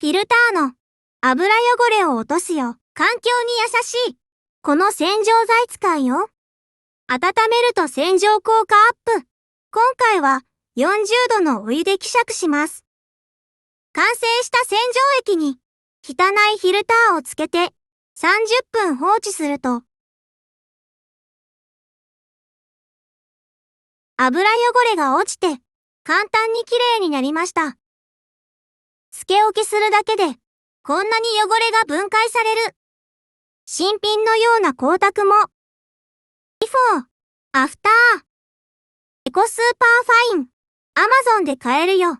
フィルターの油汚れを落とすよ。環境に優しい。この洗浄剤使いよ。温めると洗浄効果アップ。今回は40度のお湯で希釈します。完成した洗浄液に汚いフィルターをつけて30分放置すると油汚れが落ちて簡単にきれいになりました。つけ置きするだけでこんなに汚れが分解される。新品のような光沢も。ビフォー、アフター。エコスーパーファイン。Amazon で買えるよ。